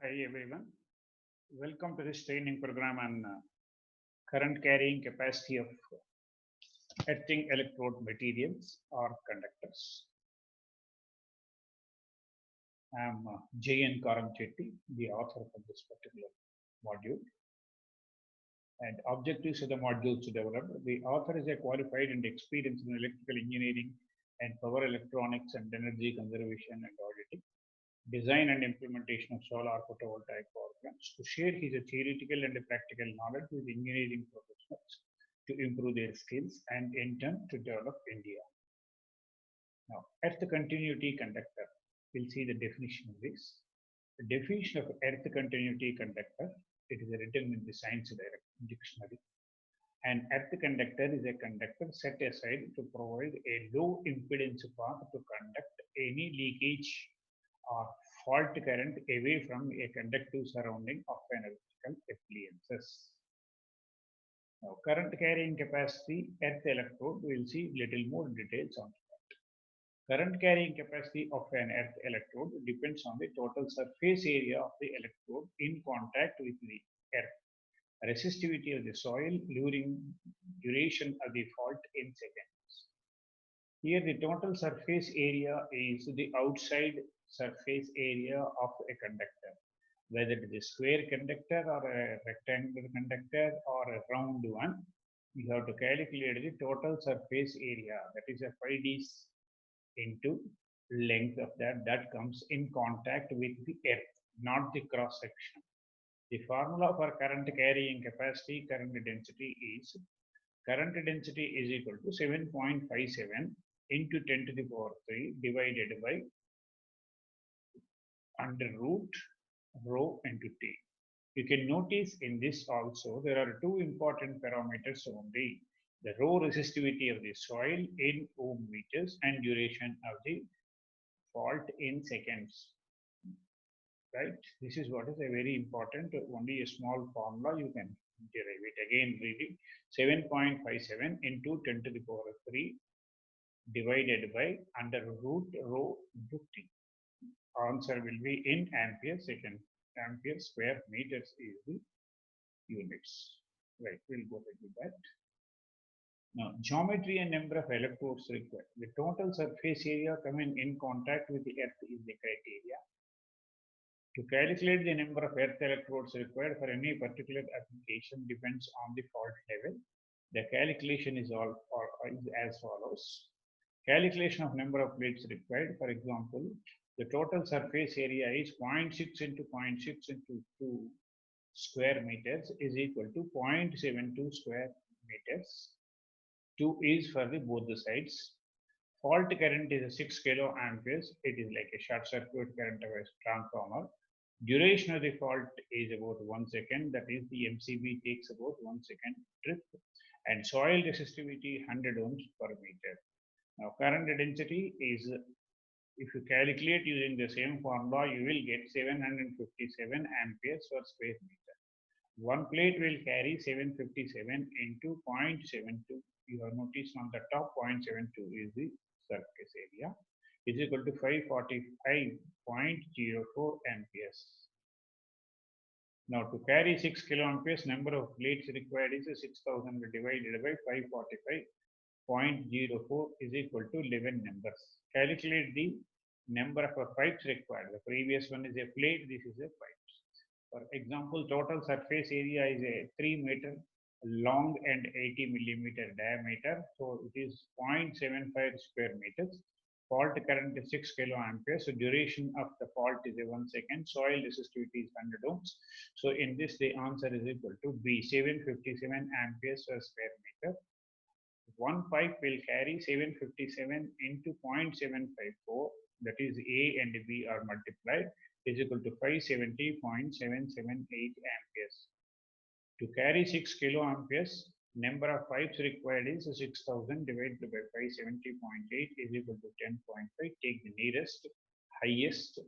Hi everyone, welcome to this training program on current carrying capacity of earthing electrode materials or conductors. I am J.N. Karamchetty, the author of this particular module. And objectives of the module to develop. The author is a qualified and experienced in electrical engineering and power electronics and energy conservation and auditing, design and implementation of solar photovoltaic power plants, to share his theoretical and practical knowledge with engineering professionals to improve their skills and in turn to develop India. Now, earth continuity conductor, we'll see the definition of this. The definition of earth continuity conductor, it is written in the science dictionary. An earth conductor is a conductor set aside to provide a low impedance path to conduct any leakage or fault current away from a conductive surrounding of an electrical appliances. Now, current carrying capacity earth electrode, we will see little more details on that. Current carrying capacity of an earth electrode depends on the total surface area of the electrode in contact with the earth, resistivity of the soil during duration of the fault in seconds. Here the total surface area is the outside surface area of a conductor, whether it is a square conductor or a rectangular conductor or a round one. You have to calculate the total surface area, that is a 5d into length of that comes in contact with the earth, not the cross section. The formula for current carrying capacity, current density is equal to 7.57 into 10 to the power 3 divided by under root rho into T. You can notice in this also there are two important parameters only: the rho resistivity of the soil in ohm meters and duration of the fault in seconds. Right? This is what is a very important, only a small formula you can derive it. Again, read it: 7.57 into 10 to the power 3 divided by under root rho into T. Answer will be in ampere second. Ampere square meters is the units. Right, we'll go ahead with that. Now, geometry and number of electrodes required. The total surface area coming in contact with the earth is the criteria. To calculate the number of earth electrodes required for any particular application depends on the fault level. The calculation is as follows. Calculation of number of plates required. For example, the total surface area is 0.6 into 0.6 into 2 square meters is equal to 0.72 square meters. 2 is for the both the sides. Fault current is 6 kilo amperes. It is like a short circuit current of a transformer. Duration of the fault is about 1 second. That is, the MCB takes about 1 second trip. And soil resistivity 100 ohms per meter. Now, current density is, if you calculate using the same formula, you will get 757 amperes per square meter. One plate will carry 757 into 0.72. You have noticed on the top 0.72 is the surface area, is equal to 545.04 amperes. Now, to carry 6 kiloamperes, number of plates required is 6000 divided by 545.04 is equal to 11 numbers. Calculate the number of pipes required. The previous one is a plate, this is a pipe. For example, total surface area is a 3 meter long and 80 millimeter diameter. So it is 0.75 square meters. Fault current is 6 kiloamperes. So duration of the fault is 1 second. Soil resistivity is 100 ohms. So in this, the answer is equal to B, 757 amperes per square meter. One pipe will carry 757 into 0.754. That is, A and B are multiplied, is equal to 570.778 amperes. To carry 6 kiloamperes, number of pipes required is 6000 divided by 570.8 is equal to 10.5. Take the nearest, highest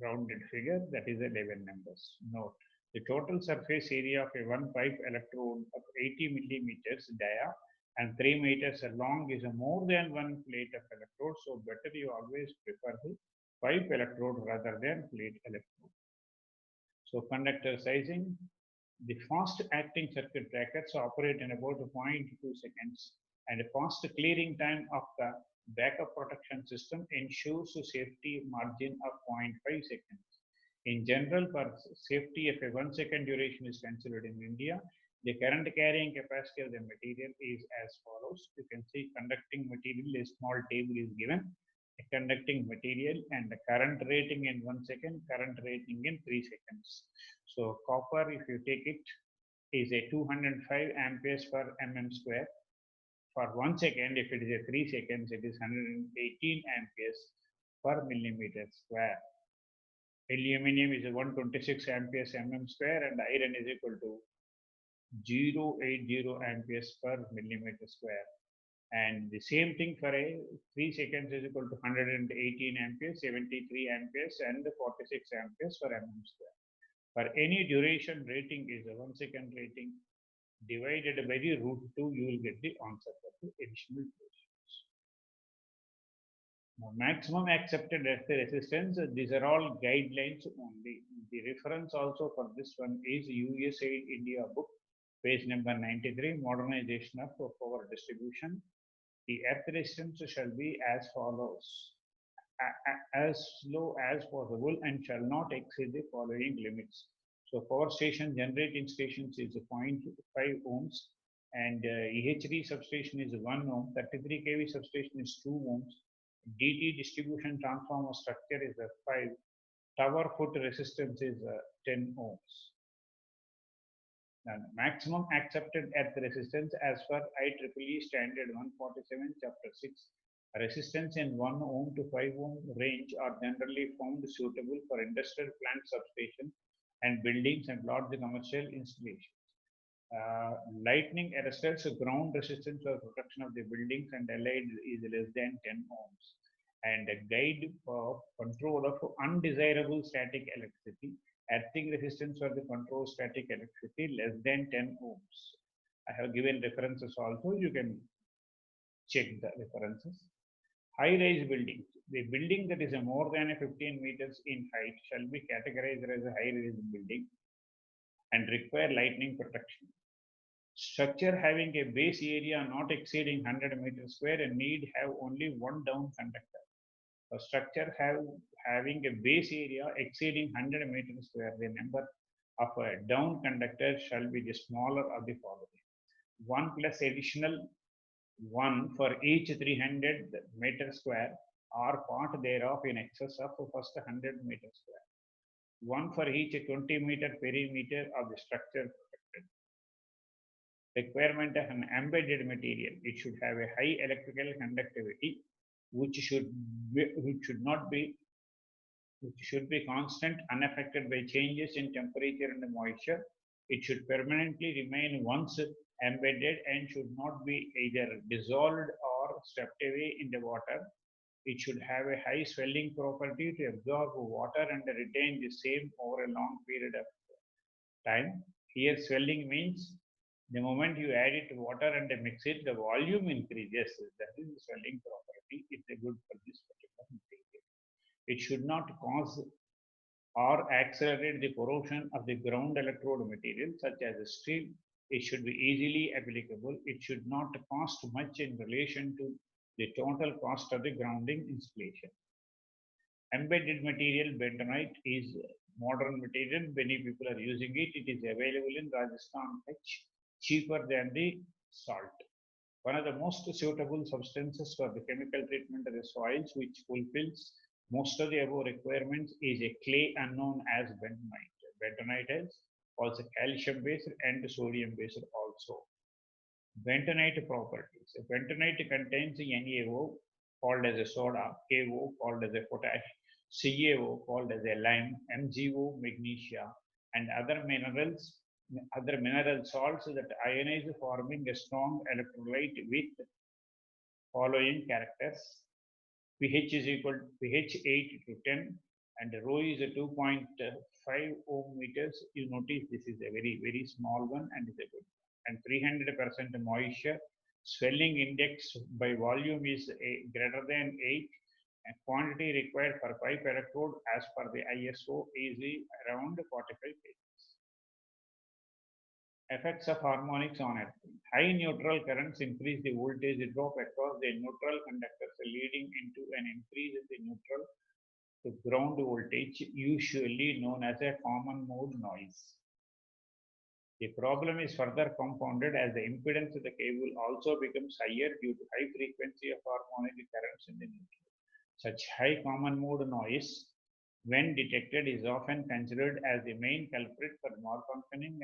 rounded figure, that is 11 numbers. Note, the total surface area of a one pipe electrode of 80 millimeters dia and 3 meters long is more than one plate of electrode. So better you always prefer the pipe electrode rather than plate electrode. So conductor sizing, the fast acting circuit breakers operate in about 0.2 seconds, and a fast clearing time of the backup protection system ensures a safety margin of 0.5 seconds. In general, for safety, if a 1 second duration is considered in India, the current carrying capacity of the material is as follows. You can see conducting material, a small table is given, a conducting material, and the current rating in 1 second, current rating in 3 seconds. So copper, if you take it, is a 205 amperes per mm square. For 1 second, if it is a 3 seconds, it is 118 amperes per millimeter square. Aluminium is a 126 amperes mm square, and iron is equal to 0.80 amperes per millimeter square. And the same thing for a 3 seconds is equal to 118 amperes, 73 amperes, and 46 amperes per mm square. For any duration rating is a 1 second rating divided by the √2, you will get the answer for the additional durations. Now, maximum accepted earth resistance, these are all guidelines only. The reference also for this one is USA India book, page number 93, modernization of power distribution. The earth resistance shall be as follows: as low as possible and shall not exceed the following limits. So power station generating stations is 0.5 ohms, and EH3 substation is 1 ohm, 33 kV substation is 2 ohms, DT distribution transformer structure is 5, tower foot resistance is 10 ohms. Now, maximum accepted earth resistance as per IEEE standard 147 chapter 6, resistance in 1 ohm to 5 ohm range are generally found suitable for industrial plant substation and buildings and large commercial installations. Lightning arresters ground resistance for protection of the buildings and allied is less than 10 ohms. And a guide for control of undesirable static electricity, earthing resistance for the control static electricity less than 10 ohms. I have given references also, you can check the references. High-rise buildings. The building that is more than 15 meters in height shall be categorized as a high-rise building and require lightning protection. Structure having a base area not exceeding 100 meters square and need have only one down conductor. A structure having a base area exceeding 100 meters square, the number of a down conductor shall be the smaller of the following: 1 plus additional 1 for each 300 meters square or part thereof in excess of first 100 meters square. 1 for each 20 meter perimeter of the structure protected. Requirement of an embedded material. It should have a high electrical conductivity, which should be constant, unaffected by changes in temperature and moisture. It should permanently remain once embedded and should not be either dissolved or swept away in the water. It should have a high swelling property to absorb water and retain the same over a long period of time. Here swelling means the moment you add it to water and mix it, the volume increases. That is the swelling property. It's a good for this particular material. It should not cause or accelerate the corrosion of the ground electrode material such as steel. It should be easily applicable. It should not cost much in relation to the total cost of the grounding installation. Embedded material bentonite is modern material. Many people are using it. It is available in Rajasthan, cheaper than the salt. One of the most suitable substances for the chemical treatment of the soils, which fulfills most of the above requirements, is a clay unknown as bentonite. Bentonite is also calcium based and sodium based also. Bentonite properties. Bentonite contains NaO called as a soda, KO called as a potash, CaO called as a lime, MgO magnesia, and other mineral salts that ionize, forming a strong electrolyte with following characters: pH is equal to pH 8 to 10, and rho is a 2.5 ohm meters. You notice this is a very small one and is a good one. And 300% moisture. Swelling index by volume is greater than 8. And quantity required for pipe electrode as per the ISO is around 45 kg. Effects of harmonics on earthing. High neutral currents increase the voltage drop across the neutral conductors, leading into an increase in the neutral to ground voltage, usually known as a common mode noise. The problem is further compounded as the impedance of the cable also becomes higher due to high frequency of harmonic currents in the neutral. Such high common mode noise, when detected, is often considered as the main culprit for malfunctioning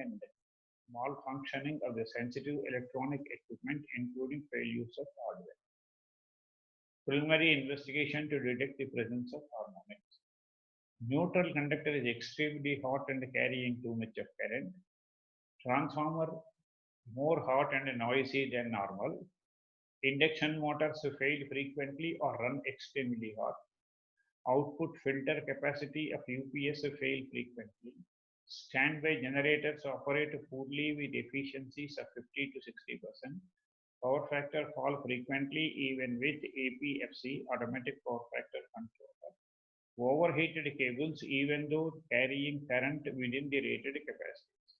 of the sensitive electronic equipment, including failures of hardware. Preliminary investigation to detect the presence of harmonics. Neutral conductor is extremely hot and carrying too much of current. Transformer more hot and noisy than normal. Induction motors fail frequently or run extremely hot. Output filter capacity of UPS fail frequently. Standby generators operate poorly with efficiencies of 50 to 60%. Power factor fall frequently even with APFC, automatic power factor controller. Overheated cables even though carrying current within the rated capacities.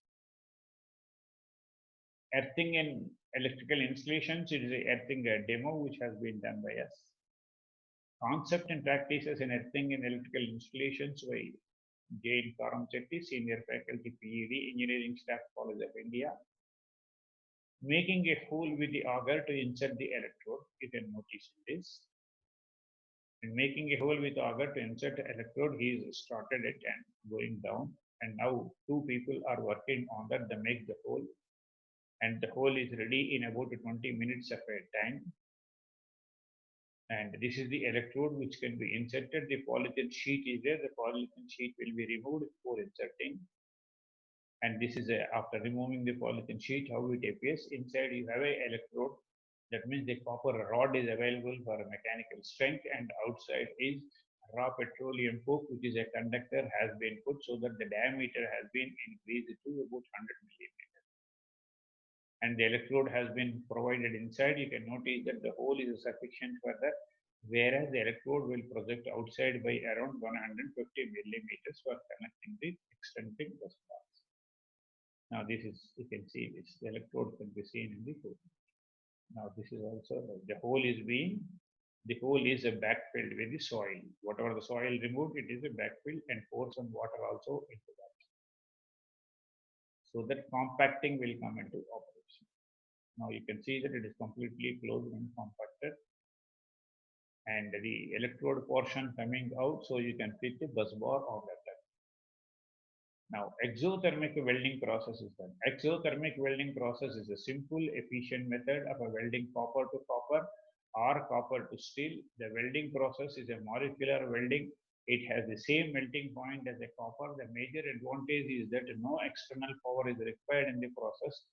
Earthing in electrical installations, it is a earthing demo which has been done by us. Concept and practices in earthing in electrical installations by J. Karamchetty, Senior Faculty, PED, Engineering Staff, College of India. Making a hole with the auger to insert the electrode, you can notice this. And making a hole with auger to insert the electrode, he is started it and going down. And now two people are working on that to make the hole. And the hole is ready in about 20 minutes of a time. And this is the electrode which can be inserted. The polythene sheet is there. The polythene sheet will be removed before inserting. And this is after removing the polythene sheet, how it appears. Inside you have a electrode. That means the copper rod is available for a mechanical strength, and outside is raw petroleum coke, which is a conductor, has been put so that the diameter has been increased to about 100 millimeters. And the electrode has been provided inside. You can notice that the hole is sufficient for that, whereas the electrode will project outside by around 150 millimeters for connecting the extending bus bars. Now this is, you can see this, the electrode can be seen in the hole. Now this is also, the hole is backfilled with the soil. Whatever the soil removed, it is a backfill, and pour some water also into that, so that compacting will come into operation. Now you can see that it is completely closed and compacted, and the electrode portion coming out, so you can fit the bus bar on that. Now exothermic welding process is done. Exothermic welding process is a simple, efficient method of welding copper to copper or copper to steel. The welding process is a molecular welding. It has the same melting point as a copper. The major advantage is that no external power is required in the process.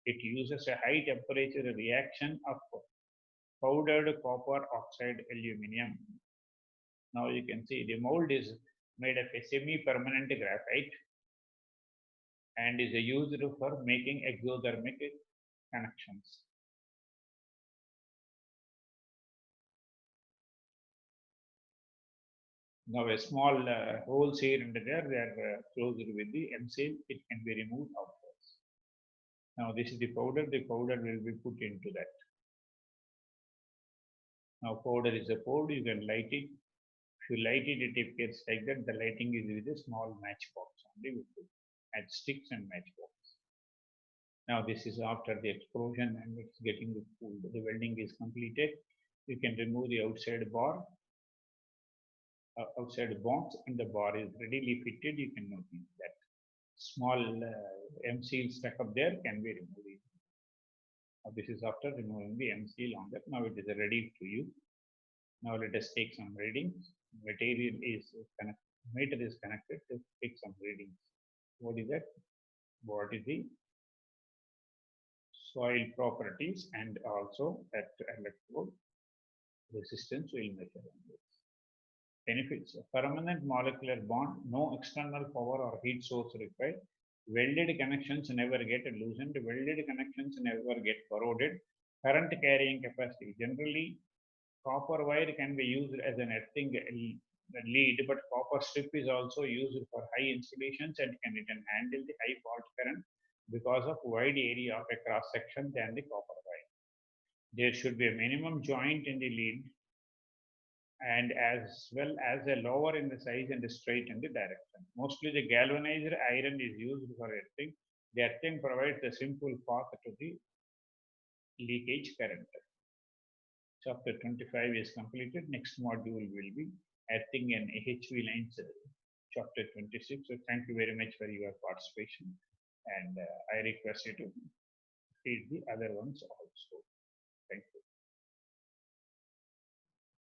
It uses a high temperature reaction of powdered copper oxide aluminum. Now you can see the mold is made of a semi-permanent graphite and is used for making exothermic connections. Now a small holes here and there, they are closed with the M-seal. It can be removed outwards. Now this is the powder. The powder will be put into that. Now powder is poured. You can light it. If you light it, it appears like that. The lighting is with a small matchbox only. We put add sticks and matchbox. Now this is after the explosion and it's getting cooled. The welding is completed. You can remove the outside bar, outside box, and the bar is readily fitted. You can notice that small M-seal stuck up there can be removed. Now this is after removing the M-seal on that. Now it is ready to use. Now let us take some readings. Material is connected. Meter is connected to take some readings. What is that? What is the soil properties and also that electrode resistance will measure on this. Benefits: permanent molecular bond, no external power or heat source required. Welded connections never get loosened. Welded connections never get corroded. Current carrying capacity. Generally, Copper wire can be used as an earthing lead, but copper strip is also used for high insulations and can handle the high fault current because of wide area of a cross section than the copper wire. There should be a minimum joint in the lead and as well as a lower in the size and straight in the direction. Mostly the galvanized iron is used for earthing. The earthing provides a simple path to the leakage current. Chapter 25 is completed. Next module will be earthing and HV lines, chapter 26. So thank you very much for your participation, and I request you to read the other ones also. Thank you.